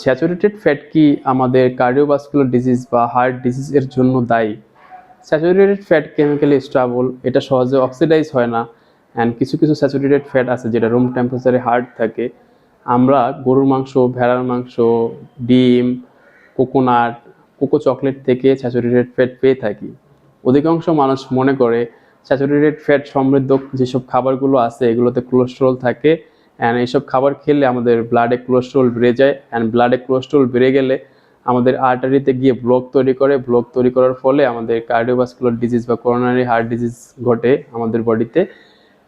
Saturated fat কি আমাদের cardiovascular disease বা হার্ট ডিজিজের জন্য দায়ী? স্যাচুরেটেড ফ্যাট কেমিক্যালি স্টেবল, এটা সহজে অক্সিডাইজ হয় না। অ্যান্ড কিছু কিছু স্যাচুরেটেড ফ্যাট আছে যেটা রুম টেম্পারেচারে হার্ড থাকে। আমরা গরুর মাংস, ভেড়ার মাংস, ডিম, কোকোনাট, কোকো চকলেট থেকে স্যাচুরেটেড ফ্যাট পেয়ে থাকি। অধিকাংশ মানুষ মনে করে স্যাচুরেটেড ফ্যাট সমৃদ্ধ যেসব খাবারগুলো আছে এগুলোতে কোলেস্টেরল থাকে, অ্যান্ড এইসব খাবার খেলে আমাদের ব্লাডে কোলেস্টেরল বেড়ে যায়, অ্যান্ড ব্লাডে কোলেস্টেরল বেড়ে গেলে আমাদের আর্টারিতে গিয়ে ব্লক তৈরি করে, ব্লক তৈরি করার ফলে আমাদের কার্ডিওভাস্কুলার ডিজিজ বা করোনারি হার্ট ডিজিজ ঘটে আমাদের বডিতে।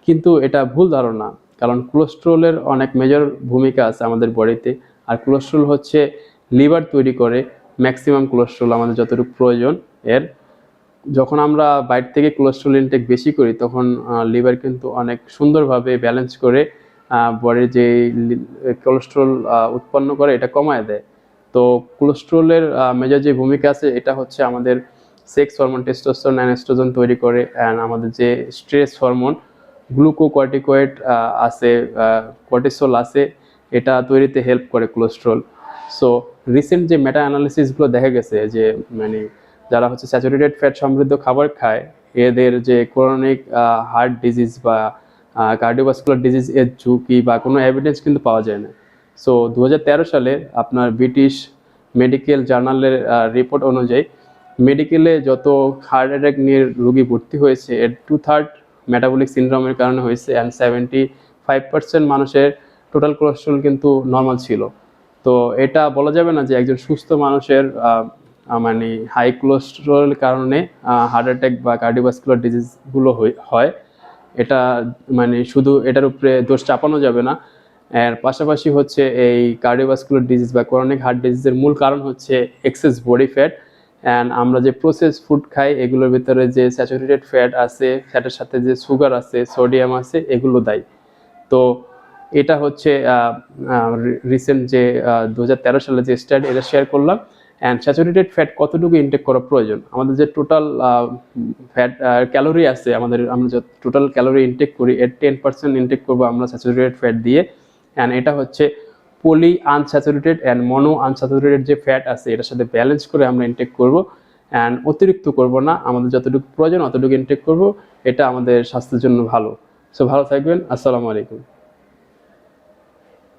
কিন্তু এটা ভুল ধারণা, কারণ কোলেস্টেরলের অনেক মেজর ভূমিকা আছে আমাদের বডিতে। আর কোলেস্টেরল হচ্ছে লিভার তৈরি করে ম্যাক্সিমাম কোলেস্টেরল আমাদের যতটুকু প্রয়োজন এর। যখন আমরা বাইরে থেকে কোলেস্টেরল ইনটেক বেশি করি তখন লিভার কিন্তু অনেক সুন্দরভাবে ব্যালেন্স করে বডির যে কোলেস্টেরল উৎপন্ন করে এটা কমায় দেয়। তো কোলেস্টেরলের মেজর যে ভূমিকা আছে এটা হচ্ছে আমাদের sex hormone testosterone and oestrogen তৈরি করে, অ্যান্ড আমাদের যে স্ট্রেস হরমোন গ্লুকোকর্টিকয়েড আছে, কর্টিসল আছে, এটা তৈরিতে হেল্প করে কোলেস্টেরল। সো রিসেন্ট যে মেটা অ্যানালিসিসগুলো দেখা গেছে যে মানে যারা হচ্ছে স্যাচুরেটেড ফ্যাট সমৃদ্ধ খাবার খায় এদের যে ক্রনিক হার্ট ডিজিজ বা কার্ডিওভাস্কুলার ডিজিজ এর ঝুঁকি বা কোনো এভিডেন্স কিন্তু পাওয়া যায় না। সো 2013 সালে আপনার ব্রিটিশ মেডিকেল জার্নালের রিপোর্ট অনুযায়ী মেডিকেলে যত হার্ট অ্যাটাক নিয়ে রোগী ভর্তি হয়েছে এর 2/3 মেটাবলিক সিনড্রোমের কারণে হয়েছে, অ্যান্ড 75% মানুষের টোটাল কোলেস্টেরল কিন্তু নর্মাল ছিল। তো এটা বলা যাবে না যে একজন সুস্থ মানুষের মানে হাই কোলেস্টেরলের কারণে হার্ট অ্যাটাক বা কার্ডিওভাস্কুলার ডিজিজগুলো হয়। এটা মানে শুধু এটার উপরে দোষ চাপানো যাবে না। এর পাশাপাশি হচ্ছে এই কার্ডিওভাস্কুলার ডিজিজ বা ক্রনিক হার্ট ডিজিজের মূল কারণ হচ্ছে এক্সেস বডি ফ্যাট, অ্যান্ড আমরা যে প্রসেস ফুড খাই এগুলোর ভিতরে যে স্যাচুরেটেড ফ্যাট আছে, ফ্যাটের সাথে যে সুগার আছে, সোডিয়াম আছে, এগুলো দায়ী। তো এটা হচ্ছে রিসেন্ট যে 2013 সালে যে স্টাডি এটা শেয়ার করলাম। অ্যান্ড স্যাচুরেটেড ফ্যাট কতটুকু ইনটেক করা প্রয়োজন, আমাদের যে টোটাল ফ্যাট ক্যালোরি আছে, আমরা যে টোটাল ক্যালোরি ইনটেক করি এর 10% ইনটেক করবো আমরা স্যাচুরেটেড ফ্যাট দিয়ে। অ্যান্ড এটা হচ্ছে poly unsaturated and mono unsaturated যে ফ্যাট আছে এটার সাথে ব্যালেন্স করে আমরা ইনটেক করব, অ্যান্ড অতিরিক্ত করব না, আমাদের যতটুকু প্রয়োজন অতটুকু ইনটেক করব। এটা আমাদের স্বাস্থ্যের জন্য ভালো। সো ভালো থাকবেন, আসসালামু আলাইকুম।